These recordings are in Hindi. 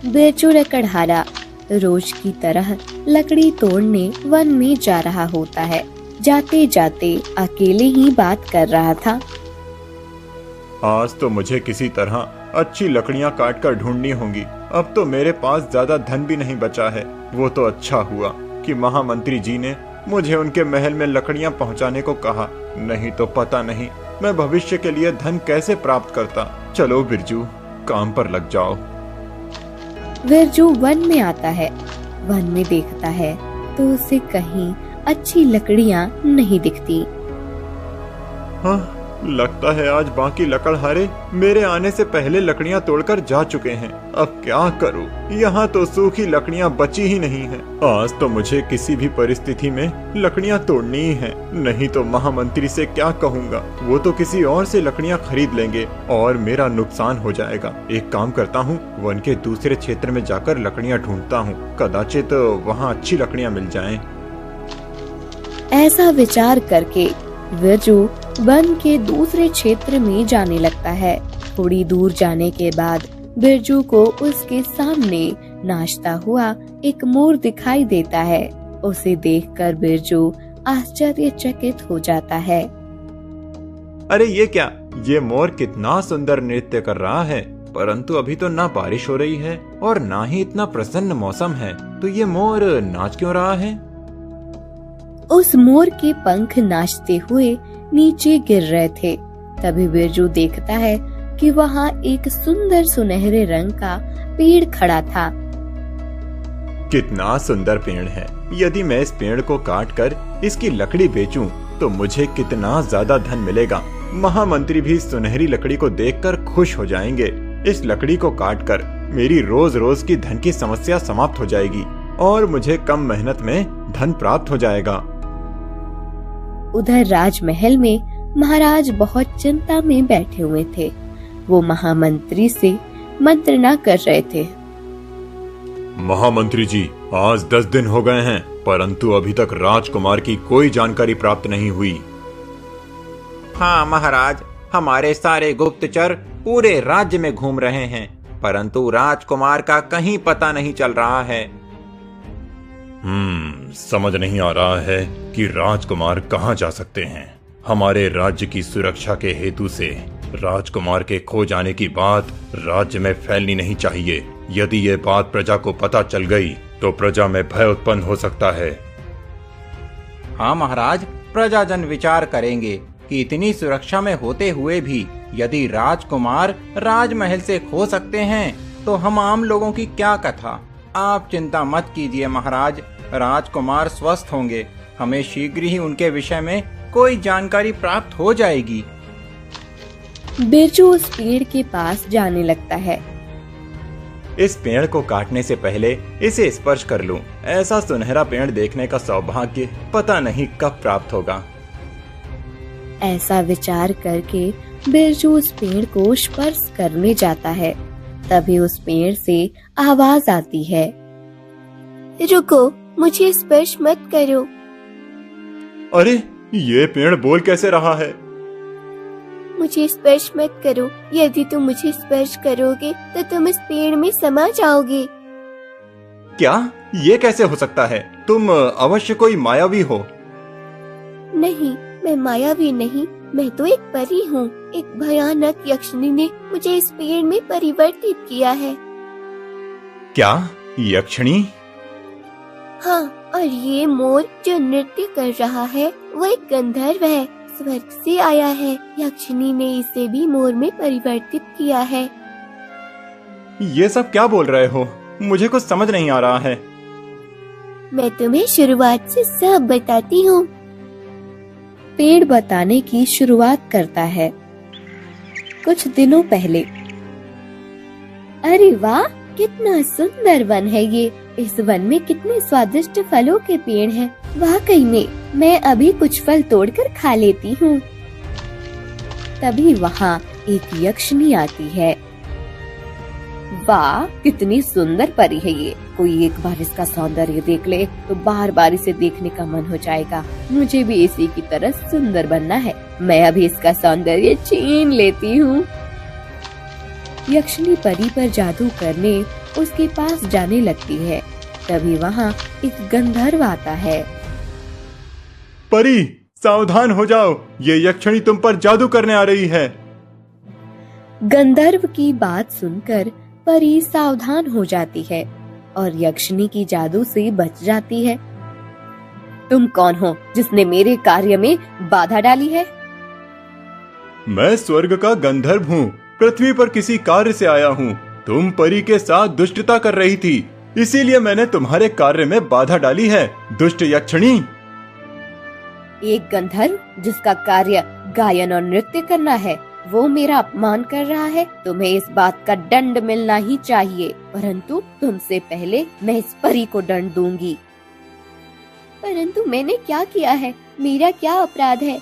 बिरजू लकड़हारा रोज की तरह लकड़ी तोड़ने वन में जा रहा होता है। जाते जाते अकेले ही बात कर रहा था। आज तो मुझे किसी तरह अच्छी लकड़ियां काट कर ढूंढनी होंगी। अब तो मेरे पास ज्यादा धन भी नहीं बचा है। वो तो अच्छा हुआ कि महामंत्री जी ने मुझे उनके महल में लकड़ियां पहुंचाने को कहा, नहीं तो पता नहीं मैं भविष्य के लिए धन कैसे प्राप्त करता। चलो बिरजू, काम पर लग जाओ। बिरजू वन में आता है। वन में देखता है तो उसे कहीं अच्छी लकड़ियां नहीं दिखती। हाँ, लगता है आज बाकी लकड़हारे मेरे आने से पहले लकड़ियां तोड़कर जा चुके हैं। अब क्या करूं? यहाँ तो सूखी लकड़ियां बची ही नहीं हैं। आज तो मुझे किसी भी परिस्थिति में लकड़ियां तोड़नी ही है, नहीं तो महामंत्री से क्या कहूँगा। वो तो किसी और से लकड़ियां खरीद लेंगे और मेरा नुकसान हो जाएगा। एक काम करता हूँ, वन के दूसरे क्षेत्र में जाकर लकड़ियां ढूंढता हूँ, कदाचित वहाँ अच्छी लकड़ियां मिल जाएं। ऐसा विचार करके बिरजू वन के दूसरे क्षेत्र में जाने लगता है। थोड़ी दूर जाने के बाद बिरजू को उसके सामने नाचता हुआ एक मोर दिखाई देता है। उसे देखकर बिरजू आश्चर्यचकित हो जाता है। अरे ये क्या? ये मोर कितना सुंदर नृत्य कर रहा है, परंतु अभी तो ना बारिश हो रही है और ना ही इतना प्रसन्न मौसम है, तो ये मोर नाच क्यों रहा है? उस मोर के पंख नाचते हुए नीचे गिर रहे थे। तभी बिरजू देखता है कि वहाँ एक सुंदर सुनहरे रंग का पेड़ खड़ा था। कितना सुंदर पेड़ है। यदि मैं इस पेड़ को काटकर इसकी लकड़ी बेचूं, तो मुझे कितना ज्यादा धन मिलेगा। महामंत्री भी सुनहरी लकड़ी को देखकर खुश हो जाएंगे। इस लकड़ी को काटकर मेरी रोज रोज की धन की समस्या समाप्त हो जाएगी और मुझे कम मेहनत में धन प्राप्त हो जाएगा। उधर राजमहल में महाराज बहुत चिंता में बैठे हुए थे। वो महामंत्री से मंत्रणा कर रहे थे। महामंत्री जी, आज 10 दिन हो गए हैं, परंतु अभी तक राजकुमार की कोई जानकारी प्राप्त नहीं हुई। हाँ महाराज, हमारे सारे गुप्तचर पूरे राज्य में घूम रहे हैं, परंतु राजकुमार का कहीं पता नहीं चल रहा है। समझ नहीं आ रहा है कि राजकुमार कहाँ जा सकते हैं। हमारे राज्य की सुरक्षा के हेतु से राजकुमार के खो जाने की बात राज्य में फैलनी नहीं चाहिए। यदि ये बात प्रजा को पता चल गई तो प्रजा में भय उत्पन्न हो सकता है। हाँ महाराज, प्रजाजन विचार करेंगे कि इतनी सुरक्षा में होते हुए भी यदि राजकुमार राजमहल से खो सकते हैं तो हम आम लोगों की क्या कथा। आप चिंता मत कीजिए महाराज, राजकुमार स्वस्थ होंगे। हमें शीघ्र ही उनके विषय में कोई जानकारी प्राप्त हो जाएगी। बिरजू उस पेड़ के पास जाने लगता है। इस पेड़ को काटने से पहले इसे स्पर्श कर लूं। ऐसा सुनहरा पेड़ देखने का सौभाग्य पता नहीं कब प्राप्त होगा। ऐसा विचार करके बिरजू उस पेड़ को स्पर्श करने जाता है। तभी उस पेड़ से आवाज आती है, रुको, मुझे स्पर्श मत करो। अरे ये पेड़ बोल कैसे रहा है? मुझे स्पर्श मत करो। यदि तुम मुझे स्पर्श करोगे तो तुम इस पेड़ में समा जाओगे। क्या? ये कैसे हो सकता है? तुम अवश्य कोई मायावी हो। नहीं, मैं मायावी नहीं, मैं तो एक परी हूँ। एक भयानक यक्षिनी ने मुझे इस पेड़ में परिवर्तित किया है। क्या? यक्षिणी? हाँ, और ये मोर जो नृत्य कर रहा है वो एक गंधर्व है, स्वर्ग से आया है। यक्षिनी ने इसे भी मोर में परिवर्तित किया है। ये सब क्या बोल रहे हो? मुझे कुछ समझ नहीं आ रहा है। मैं तुम्हें शुरुआत से सब बताती हूँ। पेड़ बताने की शुरुआत करता है। कुछ दिनों पहले, अरे वाह, कितना सुंदर वन है ये। इस वन में कितने स्वादिष्ट फलों के पेड़ हैं। वाकई में मैं अभी कुछ फल तोड़कर खा लेती हूँ। तभी वहाँ एक यक्षिनी आती है। वाह, कितनी सुंदर परी है ये। कोई एक बार इसका सौंदर्य देख ले तो बार बार इसे देखने का मन हो जाएगा। मुझे भी इसी की तरह सुंदर बनना है। मैं अभी इसका सौंदर्य छीन लेती हूँ। यक्षिनी परी पर जादू करने उसके पास जाने लगती है। तभी वहाँ एक गंधर्व आता है। परी, सावधान हो जाओ, ये यक्षिणी तुम पर जादू करने आ रही है। गंधर्व की बात सुनकर परी सावधान हो जाती है और यक्षिणी की जादू से बच जाती है। तुम कौन हो जिसने मेरे कार्य में बाधा डाली है? मैं स्वर्ग का गंधर्व हूँ, पृथ्वी पर किसी कार्य से आया हूँ। तुम परी के साथ दुष्टता कर रही थी, इसीलिए मैंने तुम्हारे कार्य में बाधा डाली है, दुष्ट यक्षिणी। एक गंधर्व जिसका कार्य गायन और नृत्य करना है, वो मेरा अपमान कर रहा है। तुम्हें इस बात का दंड मिलना ही चाहिए, परंतु तुमसे पहले मैं इस परी को दंड दूंगी। परंतु मैंने क्या किया है? मेरा क्या अपराध है?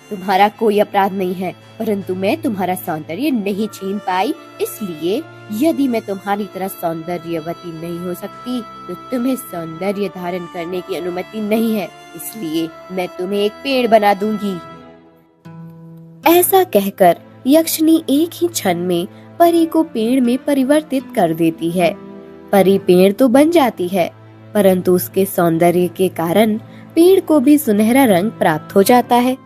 तुम्हारा कोई अपराध नहीं है, परंतु मैं तुम्हारा सौंदर्य नहीं छीन पाई, इसलिए यदि मैं तुम्हारी तरह सौंदर्यवती नहीं हो सकती तो तुम्हें सौंदर्य धारण करने की अनुमति नहीं है, इसलिए मैं तुम्हें एक पेड़ बना दूंगी। ऐसा कहकर यक्षिणी एक ही क्षण में परी को पेड़ में परिवर्तित कर देती है। परी पेड़ तो बन जाती है, परंतु उसके सौंदर्य के कारण पेड़ को भी सुनहरा रंग प्राप्त हो जाता है।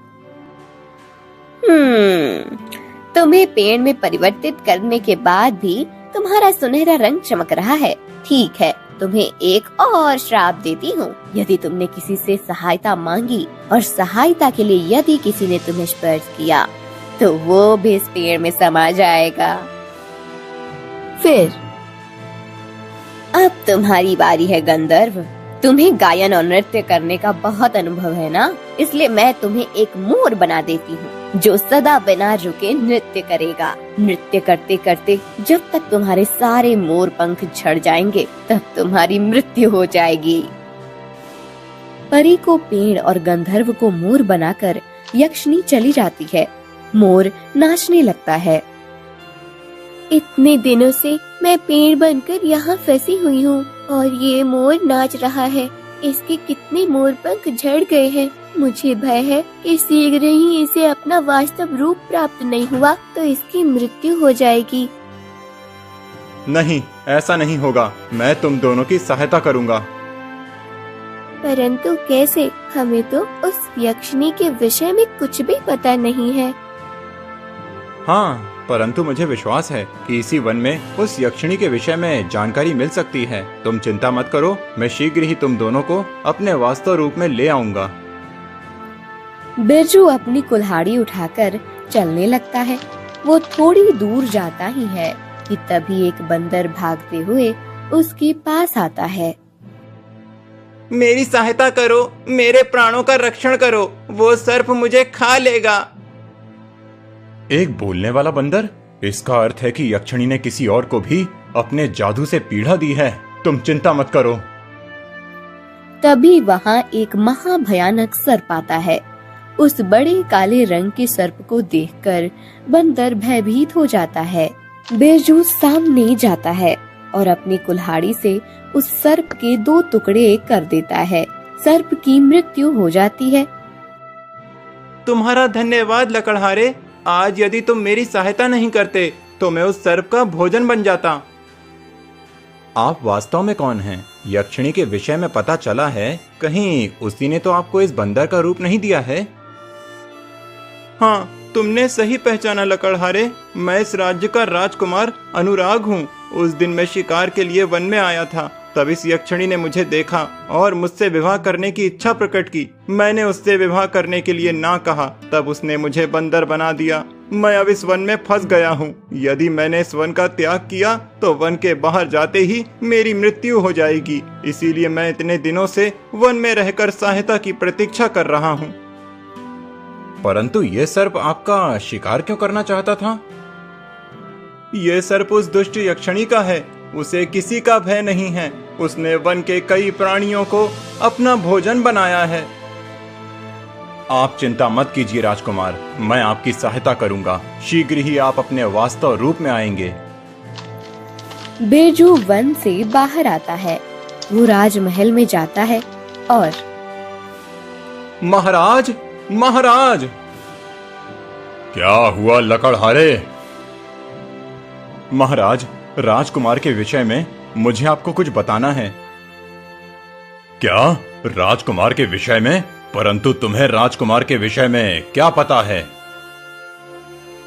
तुम्हें पेड़ में परिवर्तित करने के बाद भी तुम्हारा सुनहरा रंग चमक रहा है। ठीक है, तुम्हें एक और श्राप देती हूँ। यदि तुमने किसी से सहायता मांगी और सहायता के लिए यदि किसी ने तुम्हें स्पर्श किया तो वो भी इस पेड़ में समा जाएगा। फिर अब तुम्हारी बारी है गंधर्व। तुम्हें गायन और नृत्य करने का बहुत अनुभव है ना, इसलिए मैं तुम्हें एक मोर बना देती हूँ जो सदा बिना रुके नृत्य करेगा। नृत्य करते करते जब तक तुम्हारे सारे मोर पंख झड़ जाएंगे तब तुम्हारी मृत्यु हो जाएगी। परी को पेड़ और गंधर्व को मोर बनाकर यक्षिणी चली जाती है। मोर नाचने लगता है। इतने दिनों से मैं पेड़ बनकर यहाँ फंसी हुई हूँ और ये मोर नाच रहा है। इसके कितने मोर पंख झड़ गए हैं। मुझे भय है कि शीघ्र ही इसे अपना वास्तव रूप प्राप्त नहीं हुआ तो इसकी मृत्यु हो जाएगी। नहीं, ऐसा नहीं होगा। मैं तुम दोनों की सहायता करूँगा। परंतु कैसे? हमें तो उस यक्षिणी के विषय में कुछ भी पता नहीं है। हाँ, परंतु मुझे विश्वास है कि इसी वन में उस यक्षिणी के विषय में जानकारी मिल सकती है। तुम चिंता मत करो, मैं शीघ्र ही तुम दोनों को अपने वास्तव रूप में ले आऊंगा। बिरजू अपनी कुल्हाड़ी उठाकर चलने लगता है। वो थोड़ी दूर जाता ही है कि तभी एक बंदर भागते हुए उसके पास आता है। मेरी सहायता करो, मेरे प्राणों का रक्षण करो, वो सर्प मुझे खा लेगा। एक बोलने वाला बंदर? इसका अर्थ है कि यक्षिणी ने किसी और को भी अपने जादू से पीड़ा दी है। तुम चिंता मत करो। तभी वहाँ एक महाभयानक सर्प आता है। उस बड़े काले रंग के सर्प को देखकर बंदर भयभीत हो जाता है। बिरजू सामने जाता है और अपनी कुल्हाड़ी से उस सर्प के 2 टुकड़े कर देता है। सर्प की मृत्यु हो जाती है। तुम्हारा धन्यवाद लकड़हारे। आज यदि तुम मेरी सहायता नहीं करते तो मैं उस सर्प का भोजन बन जाता। आप वास्तव में कौन हैं? यक्षिणी के विषय में पता चला है, कहीं उसी ने तो आपको इस बंदर का रूप नहीं दिया है? हाँ, तुमने सही पहचाना लकड़हारे। मैं इस राज्य का राजकुमार अनुराग हूँ। उस दिन मैं शिकार के लिए वन में आया था, तब इस यक्षिणी ने मुझे देखा और मुझसे विवाह करने की इच्छा प्रकट की। मैंने उससे विवाह करने के लिए ना कहा, तब उसने मुझे बंदर बना दिया। मैं अब इस वन में फंस गया हूँ। यदि मैंने इस वन का त्याग किया तो वन के बाहर जाते ही मेरी मृत्यु हो जाएगी। इसीलिए मैं इतने दिनों से वन में रहकर सहायता की प्रतीक्षा कर रहा हूँ। परंतु ये सर्प आपका शिकार क्यों करना चाहता था? ये सर्प उस दुष्ट यक्षिणी का है। उसे किसी का भय नहीं है। उसने वन के कई प्राणियों को अपना भोजन बनाया है। आप चिंता मत कीजिए राजकुमार, मैं आपकी सहायता करूंगा। शीघ्र ही आप अपने वास्तव रूप में आएंगे। बिरजू वन से बाहर आता है। वो राजमहल में जाता है और महाराज, महाराज! क्या हुआ लकड़हारे? महाराज, राजकुमार के विषय में मुझे आपको कुछ बताना है। क्या? राजकुमार के विषय में? परंतु तुम्हें राजकुमार के विषय में क्या पता है?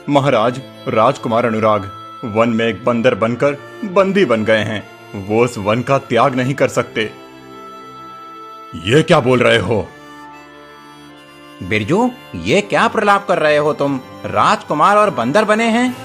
महाराज, राजकुमार अनुराग वन में एक बंदर बनकर बंदी बन गए हैं। वो उस वन का त्याग नहीं कर सकते। ये क्या बोल रहे हो? बिरजू, ये क्या प्रलाप कर रहे हो तुम? राजकुमार और बंदर बने हैं?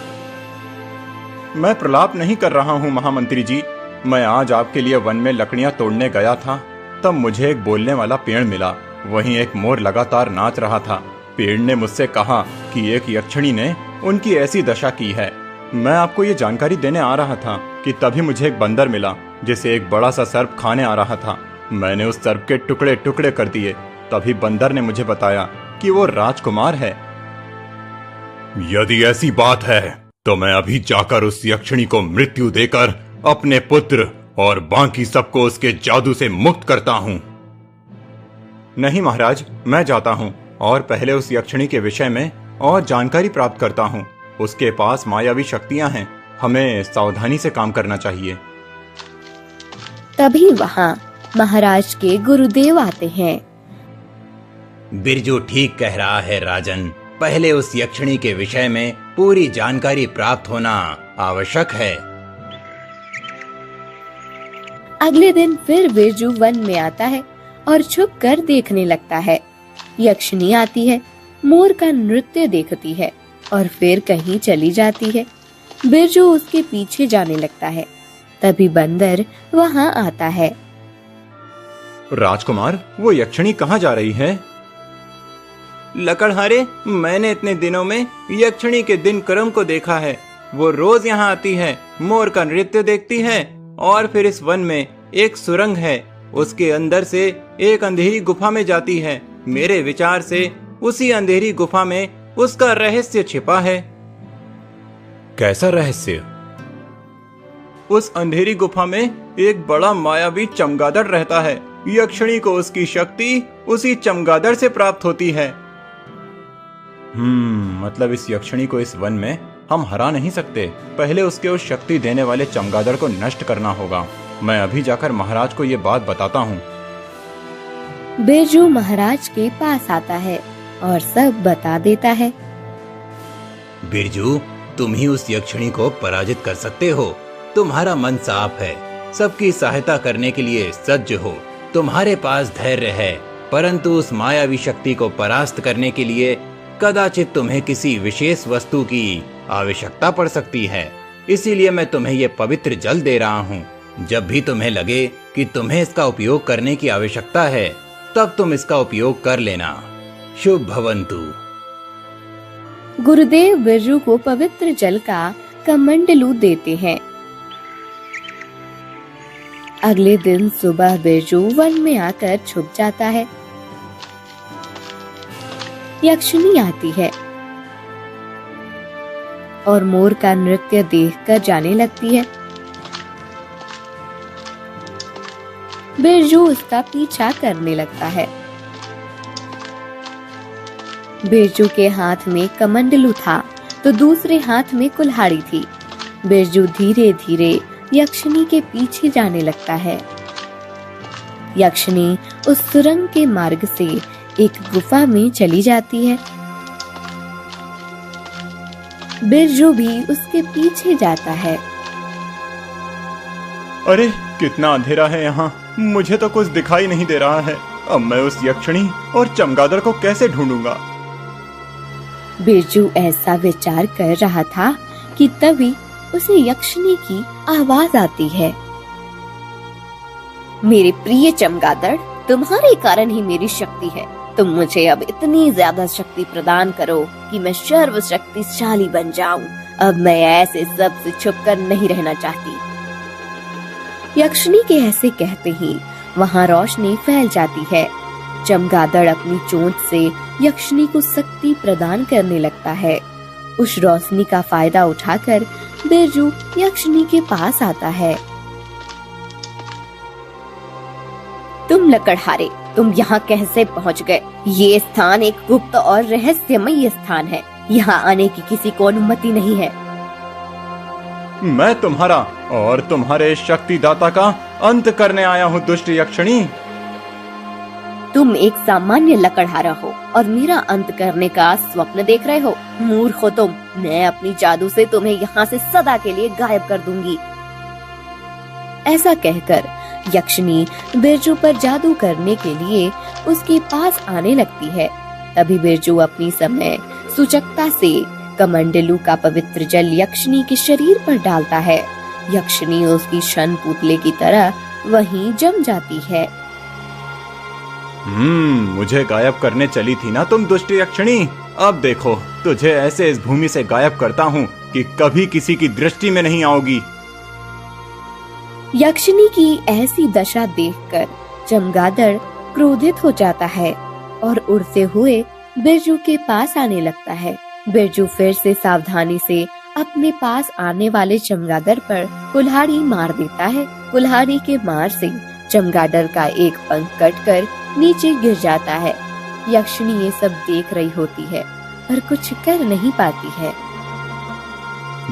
मैं प्रलाप नहीं कर रहा हूँ महामंत्री जी। मैं आज आपके लिए वन में लकड़ियां तोड़ने गया था, तब मुझे एक बोलने वाला पेड़ मिला। वहीं एक मोर लगातार नाच रहा था। पेड़ ने मुझसे कहा कि एक यक्षिणी ने उनकी ऐसी दशा की है। मैं आपको ये जानकारी देने आ रहा था कि तभी मुझे एक बंदर मिला जिसे एक बड़ा सा सर्प खाने आ रहा था। मैंने उस सर्प के टुकड़े टुकड़े कर दिए। तभी बंदर ने मुझे बताया कि वो राजकुमार है। यदि ऐसी बात है तो मैं अभी जाकर उस यक्षिणी को मृत्यु देकर अपने पुत्र और बाकी सबको उसके जादू से मुक्त करता हूँ। नहीं महाराज, मैं जाता हूँ और पहले उस यक्षिणी के विषय में और जानकारी प्राप्त करता हूँ। उसके पास मायावी शक्तियां हैं। हमें सावधानी से काम करना चाहिए। तभी वहाँ महाराज के गुरुदेव आते हैं। बिरजू ठीक कह रहा है राजन। पहले उस यक्षिणी के विषय में पूरी जानकारी प्राप्त होना आवश्यक है। अगले दिन फिर बिरजू वन में आता है और छुप कर देखने लगता है। यक्षिणी आती है, मोर का नृत्य देखती है और फिर कहीं चली जाती है। बिरजू उसके पीछे जाने लगता है। तभी बंदर वहाँ आता है। राजकुमार, वो यक्षिणी कहाँ जा रही है? लकड़हारे, मैंने इतने दिनों में यक्षिणी के दिन क्रम को देखा है। वो रोज यहाँ आती है, मोर का नृत्य देखती है और फिर इस वन में एक सुरंग है, उसके अंदर से एक अंधेरी गुफा में जाती है। मेरे विचार से उसी अंधेरी गुफा में उसका रहस्य छिपा है। कैसा रहस्य? उस अंधेरी गुफा में एक बड़ा मायावी चमगादड़ रहता है। यक्षिणी को उसकी शक्ति उसी चमगादड़ से प्राप्त होती है। मतलब इस यक्षिणी को इस वन में हम हरा नहीं सकते। पहले उसके उस शक्ति देने वाले चमगादड़ को नष्ट करना होगा। मैं अभी जाकर महाराज को ये बात बताता हूँ। बिरजू महाराज के पास आता है और सब बता देता है। बिरजू, तुम ही उस यक्षिणी को पराजित कर सकते हो। तुम्हारा मन साफ है, सबकी सहायता करने के लिए सज्ज हो। तुम्हारे पास धैर्य है, परंतु उस मायावी शक्ति को परास्त करने के लिए कदाचित तुम्हें किसी विशेष वस्तु की आवश्यकता पड़ सकती है। इसीलिए मैं तुम्हें ये पवित्र जल दे रहा हूँ। जब भी तुम्हें लगे कि तुम्हें इसका उपयोग करने की आवश्यकता है, तब तुम इसका उपयोग कर लेना। शुभ भवन्तु। गुरुदेव बिरजू को पवित्र जल का कमंडलू देते हैं। अगले दिन सुबह बिरजू वन में आकर छुप जाता है। यक्षिणी आती है और मोर का नृत्य देखकर जाने लगती है। बिरजू उसका पीछा करने लगता है। बिरजू के हाथ में कमंडलू था तो दूसरे हाथ में कुल्हाड़ी थी। बिरजू धीरे धीरे यक्षिणी के पीछे जाने लगता है। यक्षिणी उस सुरंग के मार्ग से एक गुफा में चली जाती है। बिरजू भी उसके पीछे जाता है। अरे कितना अंधेरा है यहाँ, मुझे तो कुछ दिखाई नहीं दे रहा है। अब मैं उस यक्षिणी और चमगादड़ को कैसे ढूंढूंगा? बिरजू ऐसा विचार कर रहा था कि तभी उसे यक्षिणी की आवाज आती है। मेरे प्रिय चमगादड़, तुम्हारे कारण ही मेरी शक्ति है। तुम मुझे अब इतनी ज्यादा शक्ति प्रदान करो कि मैं सर्वशक्तिशाली बन जाऊं। अब मैं ऐसे सबसे छुपकर नहीं रहना चाहती। यक्षिणी के ऐसे कहते ही वहाँ रोशनी फैल जाती है। चमगादड़ अपनी चोंच से यक्षिणी को शक्ति प्रदान करने लगता है। उस रोशनी का फायदा उठाकर बिरजू यक्षिणी के पास आता है। तुम लकड़हारे, तुम यहाँ कैसे पहुँच गए? ये स्थान एक गुप्त और रहस्यमय स्थान है। यहाँ आने की किसी को अनुमति नहीं है। मैं तुम्हारा और तुम्हारे शक्तिदाता का अंत करने आया हूँ दुष्ट यक्षिणी। तुम एक सामान्य लकड़हारा हो और मेरा अंत करने का स्वप्न देख रहे हो। मूर्ख हो तुम। मैं अपनी जादू से तुम्हें यहाँ से सदा के लिए गायब कर दूंगी। ऐसा कहकर यक्षिणी बिरजू पर जादू करने के लिए उसके पास आने लगती है। तभी बिरजू अपनी समय सूचकता से कमंडलू का पवित्र जल यक्षिणी के शरीर पर डालता है। यक्षिणी उसकी शन पुतले की तरह वहीं जम जाती है। मुझे गायब करने चली थी ना तुम दुष्ट यक्षिणी। अब देखो, तुझे ऐसे इस भूमि से गायब करता हूँ कि कभी किसी की दृष्टि में नहीं आओगी। यक्षिणी की ऐसी दशा देखकर चमगादड़ क्रोधित हो जाता है और उड़ते हुए बिरजू के पास आने लगता है। बिरजू फिर से सावधानी से अपने पास आने वाले चमगादड़ पर कुल्हाड़ी मार देता है। कुल्हाड़ी के मार से चमगादड़ का एक पंख कटकर नीचे गिर जाता है। यक्षिणी ये सब देख रही होती है पर कुछ कर नहीं पाती है।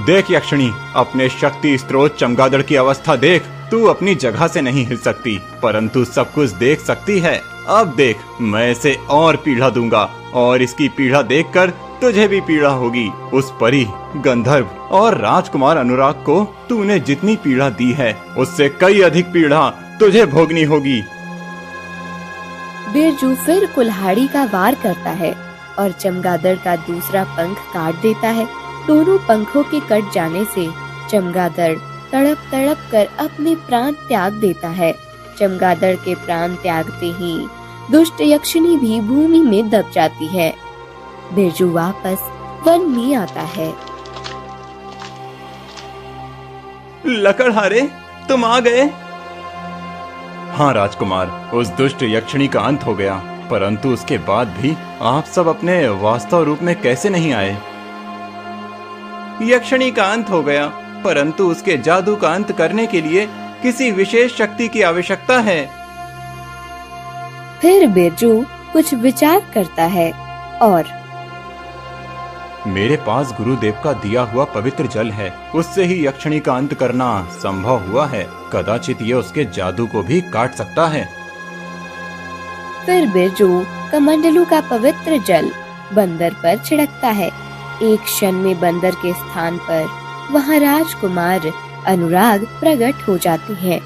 देख यक्षिणी, अपने शक्ति स्रोत चमगादड़ की अवस्था देख। तू अपनी जगह से नहीं हिल सकती, परंतु सब कुछ देख सकती है। अब देख, मैं इसे और पीड़ा दूंगा और इसकी पीड़ा देखकर तुझे भी पीड़ा होगी। उस परी, गंधर्व और राजकुमार अनुराग को तूने जितनी पीड़ा दी है उससे कई अधिक पीड़ा तुझे भोगनी होगी। बिरजू फिर कुल्हाड़ी का वार करता है और चमगादड़ का दूसरा पंख काट देता है। दोनों पंखों के कट जाने से चमगादड़ तड़प तड़प कर अपने प्राण त्याग देता है। चमगादड़ के प्राण त्यागते ही दुष्ट यक्षिणी भी भूमि में दब जाती है। बिरजू वापस वन में आता है। लकड़हारे, तुम आ गए। हाँ राजकुमार, उस दुष्ट यक्षिणी का अंत हो गया, परंतु उसके बाद भी आप सब अपने वास्तव रूप में कैसे नहीं आए? यक्षिणी का अंत हो गया, परंतु उसके जादू का अंत करने के लिए किसी विशेष शक्ति की आवश्यकता है। फिर बिरजू कुछ विचार करता है और मेरे पास गुरुदेव का दिया हुआ पवित्र जल है, उससे ही यक्षिणी का अंत करना संभव हुआ है। कदाचित ये उसके जादू को भी काट सकता है। फिर बिरजू कमंडलू का पवित्र जल बंदर पर छिड़कता है। एक क्षण में बंदर के स्थान पर वहाँ राजकुमार अनुराग प्रकट हो जाती है।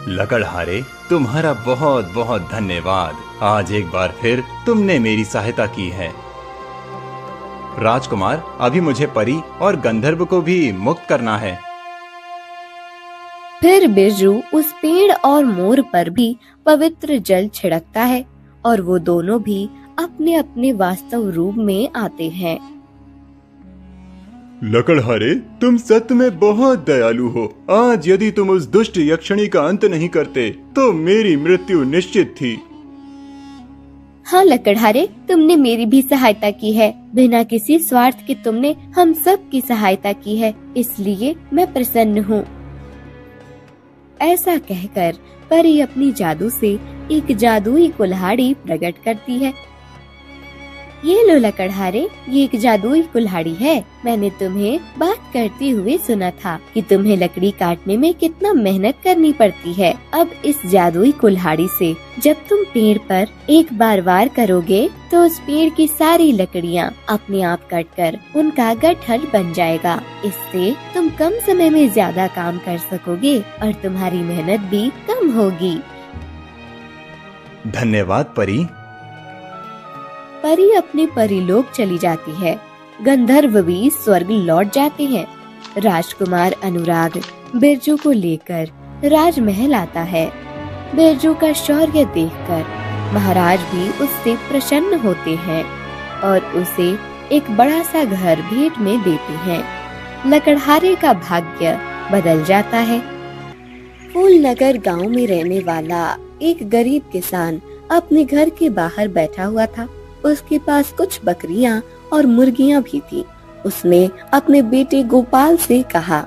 लकड़हारे, तुम्हारा बहुत बहुत धन्यवाद। आज एक बार फिर तुमने मेरी सहायता की है। राजकुमार, अभी मुझे परी और गंधर्व को भी मुक्त करना है। फिर बिरजू उस पेड़ और मोर पर भी पवित्र जल छिड़कता है और वो दोनों भी अपने अपने वास्तव रूप में आते हैं। लकड़हारे, तुम सत्य में बहुत दयालु हो। आज यदि तुम उस दुष्ट यक्षिणी का अंत नहीं करते तो मेरी मृत्यु निश्चित थी। हाँ लकड़हारे, तुमने मेरी भी सहायता की है। बिना किसी स्वार्थ के तुमने हम सब की सहायता की है, इसलिए मैं प्रसन्न हूँ। ऐसा कहकर परी अपनी जादू से एक जादुई कुल्हाड़ी प्रकट करती है। ये लो लकड़हारे, ये एक जादुई कुल्हाड़ी है। मैंने तुम्हें बात करते हुए सुना था कि तुम्हें लकड़ी काटने में कितना मेहनत करनी पड़ती है। अब इस जादुई कुल्हाड़ी से जब तुम पेड़ पर एक बार वार करोगे तो उस पेड़ की सारी लकड़ियाँ अपने आप कटकर उनका गट्ठर बन जाएगा। इससे तुम कम समय में ज्यादा काम कर सकोगे और तुम्हारी मेहनत भी कम होगी। धन्यवाद परी। परी अपने परीलोक चली जाती है। गंधर्व भी स्वर्ग लौट जाते हैं। राजकुमार अनुराग बिरजू को लेकर राजमहल आता है। बिरजू का शौर्य देखकर महाराज भी उससे प्रसन्न होते हैं और उसे एक बड़ा सा घर भेंट में देते हैं। लकड़हारे का भाग्य बदल जाता है। फूलनगर गांव में रहने वाला एक गरीब किसान अपने घर के बाहर बैठा हुआ था। उसके पास कुछ बकरियां और मुर्गियां भी थी। उसने अपने बेटे गोपाल से कहा,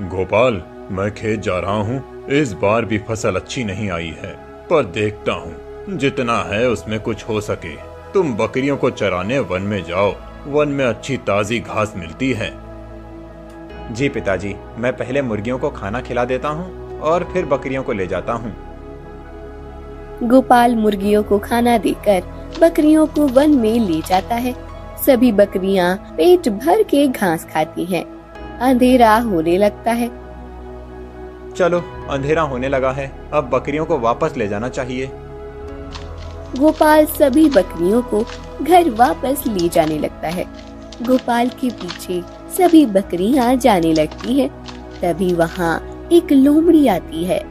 गोपाल, मैं खेत जा रहा हूँ। इस बार भी फसल अच्छी नहीं आई है, पर देखता हूँ जितना है उसमें कुछ हो सके। तुम बकरियों को चराने वन में जाओ। वन में अच्छी ताजी घास मिलती है। जी पिताजी, मैं पहले मुर्गियों को खाना खिला देता हूँ और फिर बकरियों को ले जाता हूँ। गोपाल मुर्गियों को खाना देकर बकरियों को वन में ले जाता है। सभी बकरियां पेट भर के घास खाती हैं। अंधेरा होने लगता है। चलो, अंधेरा होने लगा है, अब बकरियों को वापस ले जाना चाहिए। गोपाल सभी बकरियों को घर वापस ले जाने लगता है। गोपाल के पीछे सभी बकरियां जाने लगती हैं। तभी वहाँ एक लोमड़ी आती है।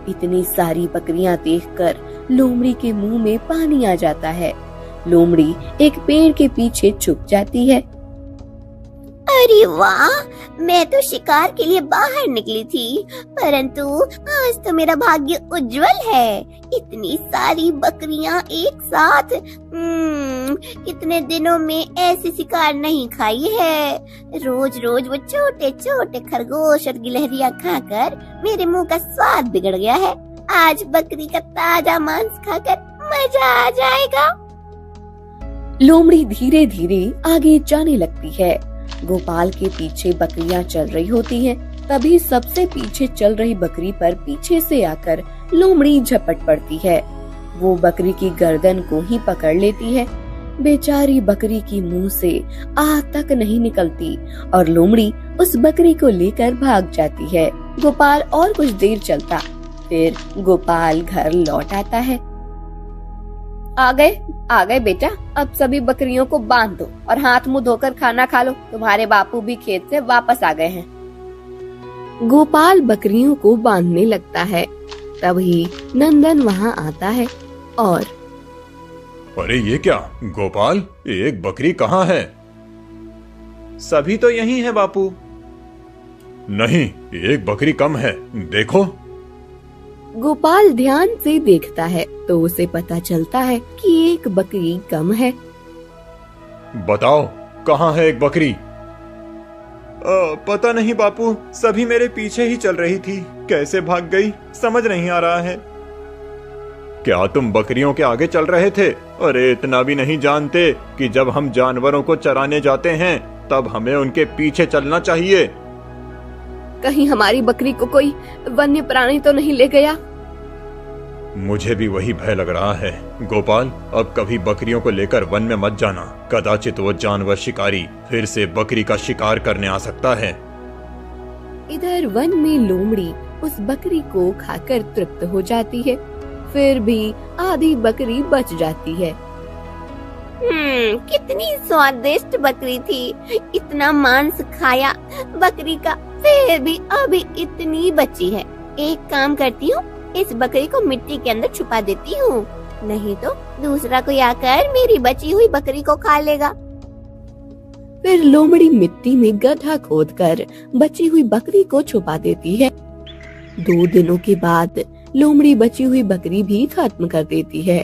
इतनी सारी बकरियां देखकर लोमड़ी के मुंह में पानी आ जाता है। लोमड़ी एक पेड़ के पीछे छुप जाती है। अरे वाह, मैं तो शिकार के लिए बाहर निकली थी, परंतु आज तो मेरा भाग्य उज्जवल है। इतनी सारी बकरियां एक साथ, कितने दिनों में ऐसी शिकार नहीं खाई है। रोज रोज वो छोटे छोटे खरगोश और गिलहरियां खाकर मेरे मुंह का स्वाद बिगड़ गया है। आज बकरी का ताजा मांस खाकर मजा आ जाएगा। लोमड़ी धीरे धीरे आगे जाने लगती है। गोपाल के पीछे बकरियां चल रही होती हैं। तभी सबसे पीछे चल रही बकरी पर पीछे से आकर लोमड़ी झपट पड़ती है। वो बकरी की गर्दन को ही पकड़ लेती है। बेचारी बकरी की मुंह से आह तक नहीं निकलती और लोमड़ी उस बकरी को लेकर भाग जाती है। गोपाल और कुछ देर चलता, फिर गोपाल घर लौट आता है। आ गए बेटा, अब सभी बकरियों को बांध दो और हाथ मुंह धोकर खाना खा लो। तुम्हारे बापू भी खेत से वापस आ गए हैं। गोपाल बकरियों को बांधने लगता है। तभी नंदन वहाँ आता है और अरे ये क्या गोपाल, एक बकरी कहाँ है? सभी तो यही है बापू। नहीं, एक बकरी कम है, देखो। गोपाल ध्यान से देखता है तो उसे पता चलता है कि एक बकरी कम है। बताओ, कहाँ है एक बकरी? पता नहीं बापू, सभी मेरे पीछे ही चल रही थी, कैसे भाग गई समझ नहीं आ रहा है। क्या तुम बकरियों के आगे चल रहे थे? अरे इतना भी नहीं जानते कि जब हम जानवरों को चराने जाते हैं तब हमें उनके पीछे चलना चाहिए। कहीं हमारी बकरी को कोई वन्य प्राणी तो नहीं ले गया? मुझे भी वही भय लग रहा है। गोपाल, अब कभी बकरियों को लेकर वन में मत जाना। कदाचित वो जानवर शिकारी फिर से बकरी का शिकार करने आ सकता है। इधर वन में लोमड़ी उस बकरी को खाकर तृप्त हो जाती है। फिर भी आधी बकरी बच जाती है। कितनी स्वादिष्ट बकरी थी। इतना मांस खाया बकरी का, फिर भी अभी इतनी बची है। एक काम करती हूँ, इस बकरी को मिट्टी के अंदर छुपा देती हूँ, नहीं तो दूसरा कोई आकर मेरी बची हुई बकरी को खा लेगा। फिर लोमड़ी मिट्टी में गड्ढा खोदकर बची हुई बकरी को छुपा देती है। 2 दिनों के बाद लोमड़ी बची हुई बकरी भी खत्म कर देती है।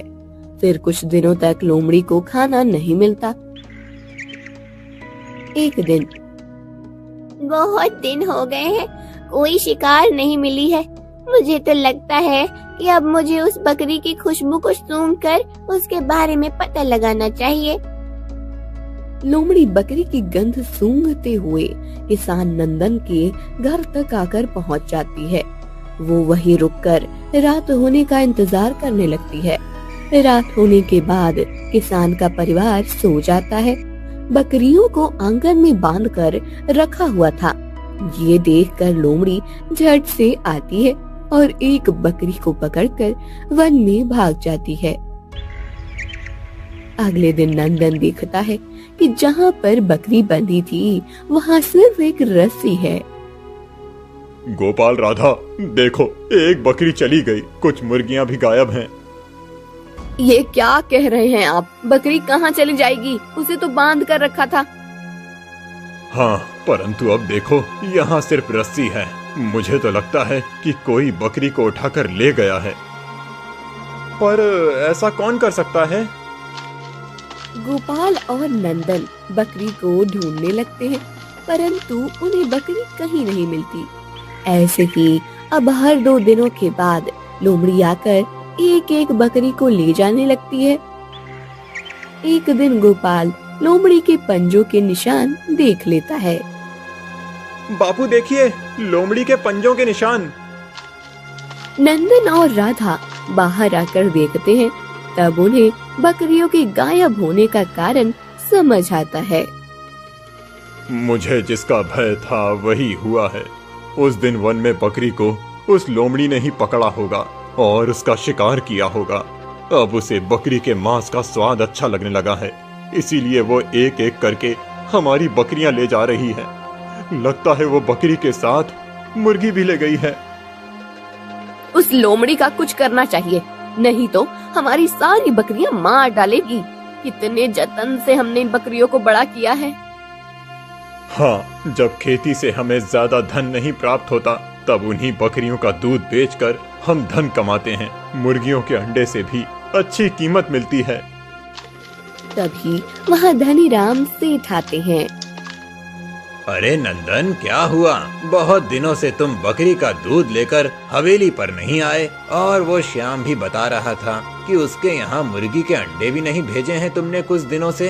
फिर कुछ दिनों तक लोमड़ी को खाना नहीं मिलता। एक दिन, बहुत दिन हो गए हैं, कोई शिकार नहीं मिली है। मुझे तो लगता है कि अब मुझे उस बकरी की खुशबू को सूंघकर उसके बारे में पता लगाना चाहिए। लोमड़ी बकरी की गंध सूंघते हुए किसान नंदन के घर तक आकर पहुंच जाती है। वो वहीं रुककर रात होने का इंतजार करने लगती है। रात होने के बाद किसान का परिवार सो जाता है। बकरियों को आंगन में बांधकर रखा हुआ था। ये देखकर लोमड़ी झट से आती है और एक बकरी को पकड़कर वन में भाग जाती है। अगले दिन नंदन देखता है कि जहाँ पर बकरी बंधी थी वहाँ सिर्फ एक रस्सी है। गोपाल, राधा, देखो, एक बकरी चली गई, कुछ मुर्गियां भी गायब हैं। ये क्या कह रहे हैं आप? बकरी कहाँ चली जाएगी? उसे तो बांध कर रखा था। हाँ, परंतु अब देखो, यहाँ सिर्फ रस्सी है। मुझे तो लगता है कि कोई बकरी को उठाकर ले गया है। पर ऐसा कौन कर सकता है? गोपाल और नंदन बकरी को ढूंढने लगते हैं, परंतु उन्हें बकरी कहीं नहीं मिलती। ऐसे ही अब हर 2 दिनों के बाद लोमड़ी आकर एक एक बकरी को ले जाने लगती है। एक दिन गोपाल लोमड़ी के पंजों के निशान देख लेता है। बापू देखिए, लोमड़ी के पंजों के निशान। नंदन और राधा बाहर आकर देखते हैं। तब उन्हें बकरियों के गायब होने का कारण समझ आता है। मुझे जिसका भय था वही हुआ है। उस दिन वन में बकरी को उस लोमड़ी ने ही पकड़ा होगा और उसका शिकार किया होगा। अब उसे बकरी के मांस का स्वाद अच्छा लगने लगा है, इसीलिए वो एक एक करके हमारी बकरियां ले जा रही है। लगता है वो बकरी के साथ मुर्गी भी ले गई है। उस लोमड़ी का कुछ करना चाहिए, नहीं तो हमारी सारी बकरियां मार डालेगी। कितने जतन से हमने इन बकरियों को बड़ा किया है। हाँ, जब खेती से हमें ज्यादा धन नहीं प्राप्त होता तब उन्हीं बकरियों का दूध बेचकर हम धन कमाते हैं। मुर्गियों के अंडे से भी अच्छी कीमत मिलती है। तभी वहाँ धनीराम सेठ आते हैं। अरे नंदन, क्या हुआ? बहुत दिनों से तुम बकरी का दूध लेकर हवेली पर नहीं आए। और वो श्याम भी बता रहा था कि उसके यहाँ मुर्गी के अंडे भी नहीं भेजे हैं तुमने कुछ दिनों से।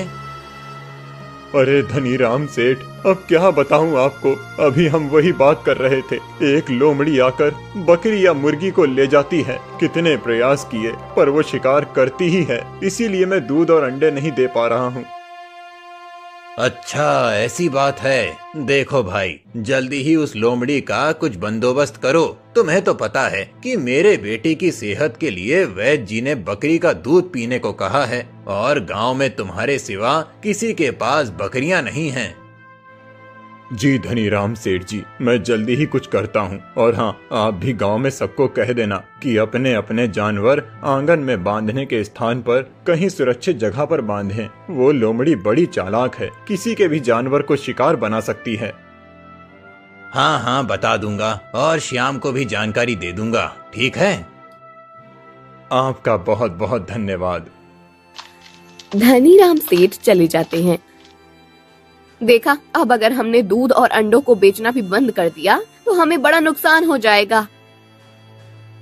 अरे धनीराम सेठ, अब क्या बताऊं आपको। अभी हम वही बात कर रहे थे। एक लोमड़ी आकर बकरी या मुर्गी को ले जाती है। कितने प्रयास किए पर वो शिकार करती ही है, इसीलिए मैं दूध और अंडे नहीं दे पा रहा हूँ। अच्छा, ऐसी बात है। देखो भाई, जल्दी ही उस लोमड़ी का कुछ बंदोबस्त करो। तुम्हें तो पता है कि मेरे बेटे की सेहत के लिए वैद्य जी ने बकरी का दूध पीने को कहा है और गांव में तुम्हारे सिवा किसी के पास बकरियां नहीं हैं। जी धनीराम सेठ जी, मैं जल्दी ही कुछ करता हूँ। और हाँ, आप भी गांव में सबको कह देना कि अपने अपने जानवर आंगन में बांधने के स्थान पर कहीं सुरक्षित जगह पर बांधें। वो लोमड़ी बड़ी चालाक है, किसी के भी जानवर को शिकार बना सकती है। हाँ हाँ, बता दूंगा और श्याम को भी जानकारी दे दूंगा। ठीक है? आपका बहुत बहुत धन्यवाद। धनीराम सेठ चले जाते हैं। देखा, अब अगर हमने दूध और अंडों को बेचना भी बंद कर दिया तो हमें बड़ा नुकसान हो जाएगा।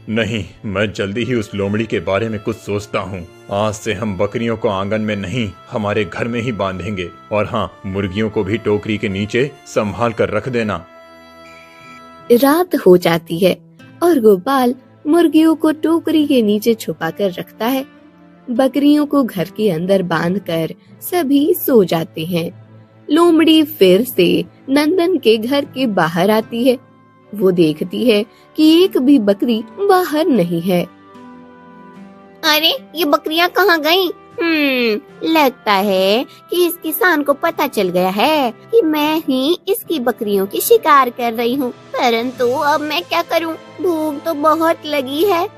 नहीं, मैं जल्दी ही उस लोमड़ी के बारे में कुछ सोचता हूँ। आज से हम बकरियों को आंगन में नहीं, हमारे घर में ही बांधेंगे। और हाँ, मुर्गियों को भी टोकरी के नीचे संभाल कर रख देना। रात हो जाती है और गोपाल मुर्गियों को टोकरी के नीचे छुपा कर रखता है। बकरियों को घर के अंदर बांधकर सभी सो जाते हैं। लोमड़ी फिर से नंदन के घर के बाहर आती है। वो देखती है कि एक भी बकरी बाहर नहीं है। अरे, ये बकरियां कहाँ गईं? लगता है कि इस किसान को पता चल गया है कि मैं ही इसकी बकरियों की शिकार कर रही हूँ। परंतु अब मैं क्या करूँ? भूख तो बहुत लगी है।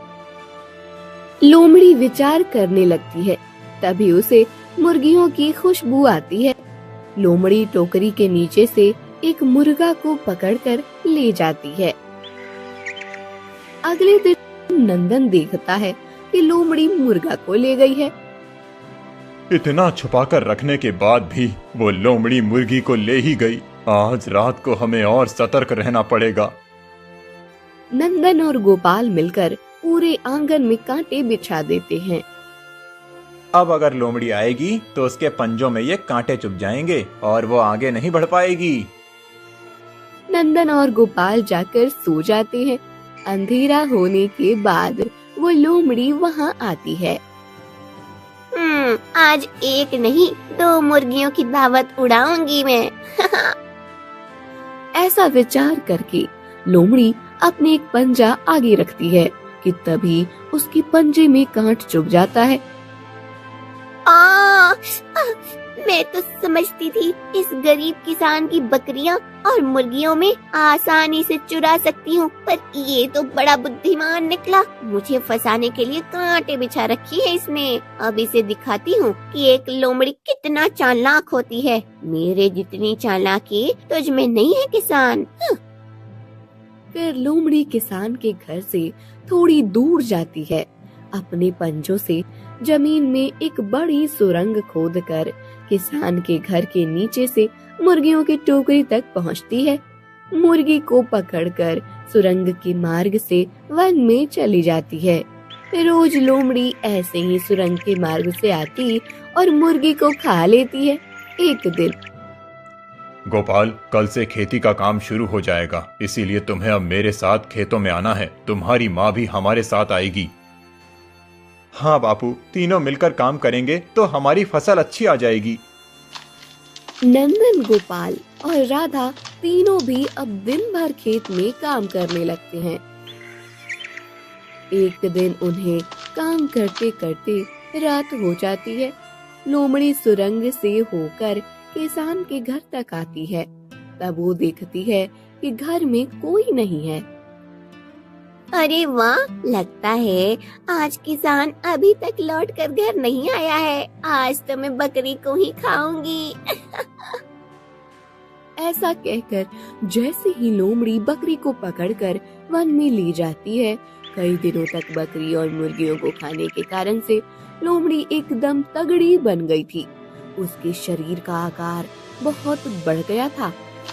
लोमड़ी विचार करने लगती है। तभी उसे मुर्गियों की खुशबू आती है। लोमड़ी टोकरी के नीचे से एक मुर्गा को पकड़कर ले जाती है। अगले दिन नंदन देखता है कि लोमड़ी मुर्गा को ले गई है। इतना छुपा कर रखने के बाद भी वो लोमड़ी मुर्गी को ले ही गई। आज रात को हमें और सतर्क रहना पड़ेगा। नंदन और गोपाल मिलकर पूरे आंगन में कांटे बिछा देते हैं। अब अगर लोमड़ी आएगी तो उसके पंजों में ये कांटे चुभ जाएंगे और वो आगे नहीं बढ़ पाएगी। नंदन और गोपाल जाकर सो जाते हैं। अंधेरा होने के बाद वो लोमड़ी वहाँ आती है। आज एक नहीं 2 मुर्गियों की दावत उड़ाऊंगी मैं। ऐसा विचार करके लोमड़ी अपने एक पंजा आगे रखती है कि तभी उसके पंजे में कांट चुभ जाता है। मैं तो समझती थी इस गरीब किसान की बकरियां और मुर्गियों में आसानी से चुरा सकती हूँ, पर ये तो बड़ा बुद्धिमान निकला। मुझे फंसाने के लिए कांटे बिछा रखी है इसने। अब इसे दिखाती हूँ कि एक लोमड़ी कितना चालाक होती है। मेरे जितनी चालाकी तुझ में नहीं है किसान। फिर लोमड़ी किसान के घर से थोड़ी दूर जाती है। अपने पंजों से जमीन में एक बड़ी सुरंग खोदकर किसान के घर के नीचे से मुर्गियों की टोकरी तक पहुंचती है। मुर्गी को पकड़कर सुरंग के मार्ग से वन में चली जाती है। रोज लोमड़ी ऐसे ही सुरंग के मार्ग से आती और मुर्गी को खा लेती है। एक दिन गोपाल, कल से खेती का काम शुरू हो जाएगा, इसीलिए तुम्हें अब मेरे साथ खेतों में आना है। तुम्हारी माँ भी हमारे साथ आएगी। हाँ बापू, तीनों मिलकर काम करेंगे तो हमारी फसल अच्छी आ जाएगी। नंदन, गोपाल और राधा तीनों भी अब दिन भर खेत में काम करने लगते हैं। एक दिन उन्हें काम करते करते रात हो जाती है। लोमड़ी सुरंग से होकर किसान के घर तक आती है। तब वो देखती है कि घर में कोई नहीं है। अरे वाह, लगता है आज किसान अभी तक लौट कर घर नहीं आया है। आज तो मैं बकरी को ही खाऊंगी। ऐसा कहकर जैसे ही लोमड़ी बकरी को पकड़कर वन में ले जाती है, कई दिनों तक बकरी और मुर्गियों को खाने के कारण से लोमड़ी एकदम तगड़ी बन गई थी। उसके शरीर का आकार बहुत बढ़ गया था।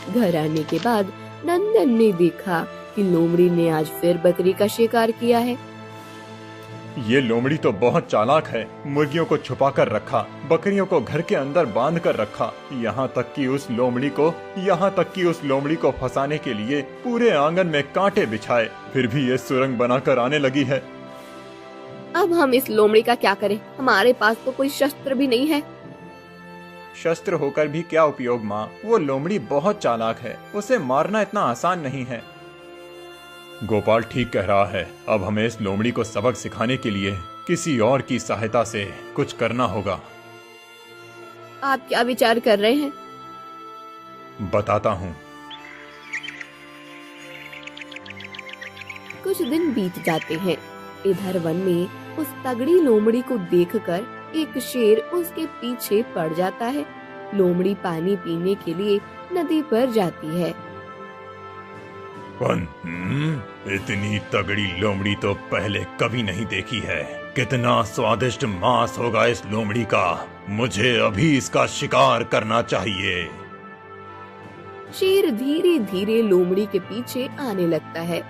घर आने के बाद नंदन ने देखा कि लोमड़ी ने आज फिर बकरी का शिकार किया है। ये लोमड़ी तो बहुत चालाक है। मुर्गियों को छुपा कर रखा, बकरियों को घर के अंदर बांध कर रखा, यहाँ तक कि उस लोमड़ी को फंसाने के लिए पूरे आंगन में कांटे बिछाए, फिर भी ये सुरंग बनाकर आने लगी है। अब हम इस लोमड़ी का क्या करें? हमारे पास तो कोई शस्त्र भी नहीं है। शस्त्र होकर भी क्या उपयोग माँ, वो लोमड़ी बहुत चालाक है, उसे मारना इतना आसान नहीं है। गोपाल ठीक कह रहा है। अब हमें इस लोमड़ी को सबक सिखाने के लिए किसी और की सहायता से कुछ करना होगा। आप क्या विचार कर रहे हैं? बताता हूँ। कुछ दिन बीत जाते हैं। इधर वन में उस तगड़ी लोमड़ी को देखकर एक शेर उसके पीछे पड़ जाता है। लोमड़ी पानी पीने के लिए नदी पर जाती है। इतनी तगड़ी लोमड़ी तो पहले कभी नहीं देखी है। कितना स्वादिष्ट मांस होगा इस लोमड़ी का। मुझे अभी इसका शिकार करना चाहिए। शेर धीरे धीरे लोमड़ी के पीछे आने लगता है।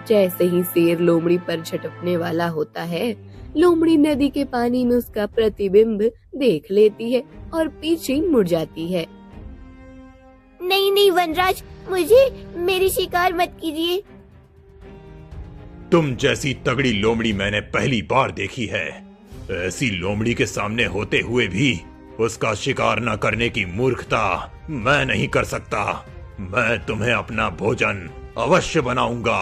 जैसे ही शेर लोमड़ी पर झटकने वाला होता है, लोमड़ी नदी के पानी में उसका प्रतिबिंब देख लेती है और पीछे मुड़ जाती है। नहीं नहीं वनराज, मुझे मेरी शिकार मत कीजिए। तुम जैसी तगड़ी लोमड़ी मैंने पहली बार देखी है। ऐसी लोमड़ी के सामने होते हुए भी उसका शिकार न करने की मूर्खता मैं नहीं कर सकता। मैं तुम्हें अपना भोजन अवश्य बनाऊंगा।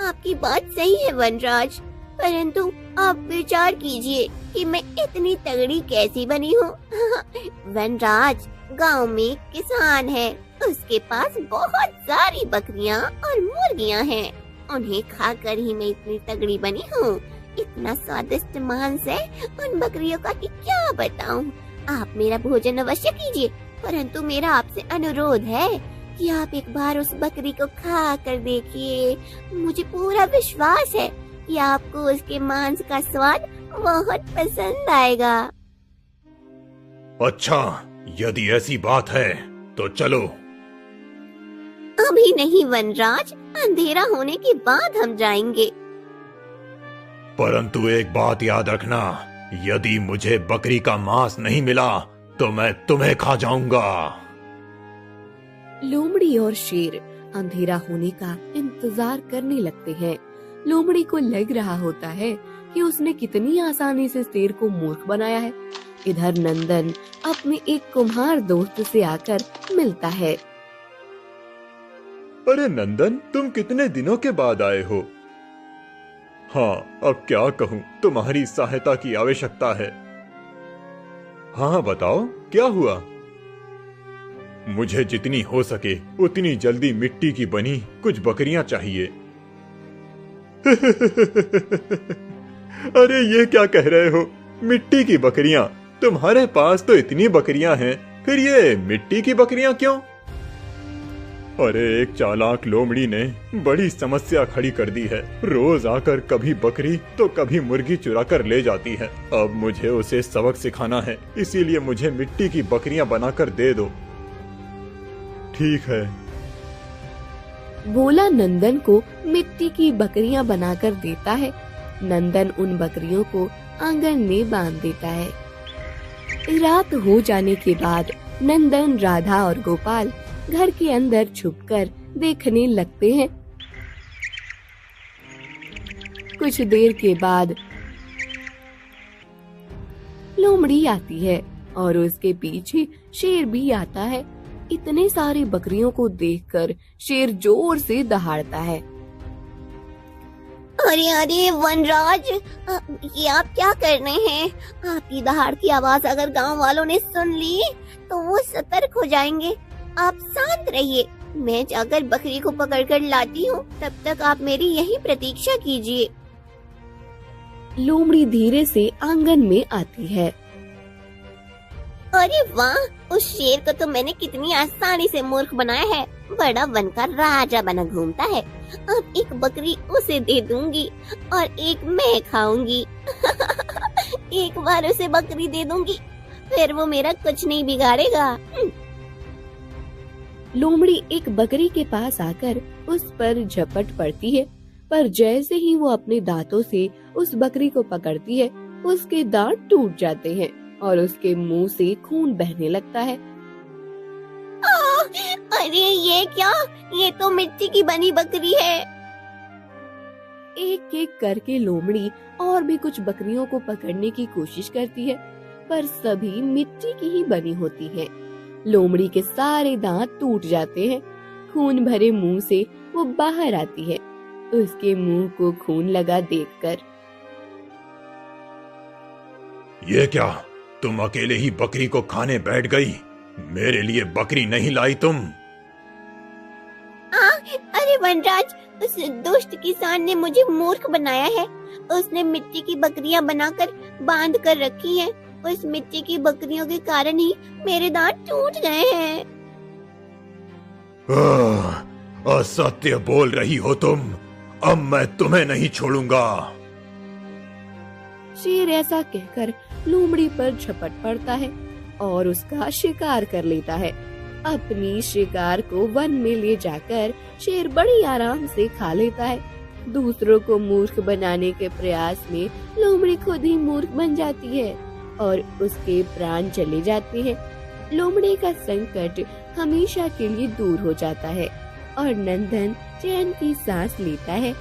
आपकी बात सही है वनराज, परंतु आप विचार कीजिए कि मैं इतनी तगड़ी कैसी बनी हूँ। वनराज, गांव में किसान है, उसके पास बहुत सारी बकरियां और मुर्गियां हैं। उन्हें खाकर ही मैं इतनी तगड़ी बनी हूँ। इतना स्वादिष्ट मांस है उन बकरियों का कि क्या बताऊँ। आप मेरा भोजन अवश्य कीजिए, परंतु मेरा आपसे अनुरोध है कि आप एक बार उस बकरी को खा कर देखिए। मुझे पूरा विश्वास है कि आपको उसके मांस का स्वाद बहुत पसंद आएगा। अच्छा, यदि ऐसी बात है तो चलो। अभी नहीं वनराज, अंधेरा होने के बाद हम जाएंगे। परंतु एक बात याद रखना, यदि मुझे बकरी का मांस नहीं मिला तो मैं तुम्हें खा जाऊंगा। लोमड़ी और शेर अंधेरा होने का इंतजार करने लगते हैं। लोमड़ी को लग रहा होता है कि उसने कितनी आसानी से शेर को मूर्ख बनाया है। इधर नंदन अपने एक कुम्हार दोस्त से आकर मिलता है। अरे नंदन, तुम कितने दिनों के बाद आए हो? हाँ, अब क्या कहूँ, तुम्हारी सहायता की आवश्यकता है। हाँ बताओ, क्या हुआ? मुझे जितनी हो सके उतनी जल्दी मिट्टी की बनी कुछ बकरियां चाहिए। अरे ये क्या कह रहे हो? मिट्टी की बकरियां? तुम्हारे पास तो इतनी बकरियां हैं, फिर ये मिट्टी की बकरियां क्यों? अरे एक चालाक लोमड़ी ने बड़ी समस्या खड़ी कर दी है। रोज आकर कभी बकरी तो कभी मुर्गी चुरा कर ले जाती है। अब मुझे उसे सबक सिखाना है, इसीलिए मुझे मिट्टी की बकरियां बनाकर दे दो। ठीक है। भोला नंदन को मिट्टी की बकरियां बनाकर देता है। नंदन उन बकरियों को आंगन में बांध देता है। रात हो जाने के बाद नंदन, राधा और गोपाल घर के अंदर छुपकर देखने लगते हैं। कुछ देर के बाद लोमड़ी आती है और उसके पीछे शेर भी आता है। इतने सारे बकरियों को देखकर शेर जोर से दहाड़ता है। अरे अरे वनराज, ये आप क्या कर रहे हैं? आपकी दहाड़ की आवाज अगर गांव वालों ने सुन ली तो वो सतर्क हो जाएंगे। आप शांत रहिए, मैं जाकर बकरी को पकड़कर लाती हूँ, तब तक आप मेरी यही प्रतीक्षा कीजिए। लोमड़ी धीरे से आंगन में आती है। अरे वाह, उस शेर को तो मैंने कितनी आसानी से मूर्ख बनाया है। बड़ा बनकर राजा बना घूमता है। अब एक बकरी उसे दे दूंगी और एक मैं खाऊंगी। एक बार उसे बकरी दे दूंगी, फिर वो मेरा कुछ नहीं बिगाड़ेगा। लोमड़ी एक बकरी के पास आकर उस पर झपट पड़ती है, पर जैसे ही वो अपने दांतों से उस बकरी को पकड़ती है, उसके दांत टूट जाते हैं और उसके मुंह से खून बहने लगता है। अरे ये क्या? ये तो मिट्टी की बनी बकरी है। एक एक करके लोमड़ी और भी कुछ बकरियों को पकड़ने की कोशिश करती है, पर सभी मिट्टी की ही बनी होती हैं। लोमड़ी के सारे दांत टूट जाते हैं। खून भरे मुंह से वो बाहर आती है। उसके मुंह को खून लगा देखकर, ये क्या, तुम अकेले ही बकरी को खाने बैठ गई? मेरे लिए बकरी नहीं लाई तुम? अरे वनराज, उस दुष्ट किसान ने मुझे मूर्ख बनाया है। उसने मिट्टी की बकरियां बनाकर बांध कर रखी हैं। उस मिट्टी की बकरियों के कारण ही मेरे दांत टूट गए हैं। असत्य बोल रही हो तुम। अब मैं तुम्हें नहीं छोड़ूंगा। शेर ऐसा कहकर लोमड़ी पर झपट पड़ता है और उसका शिकार कर लेता है। अपनी शिकार को वन में ले जाकर शेर बड़ी आराम से खा लेता है। दूसरों को मूर्ख बनाने के प्रयास में लोमड़ी खुद ही मूर्ख बन जाती है और उसके प्राण चले जाते हैं। लोमड़ी का संकट हमेशा के लिए दूर हो जाता है और नंदन चैन की सांस लेता है।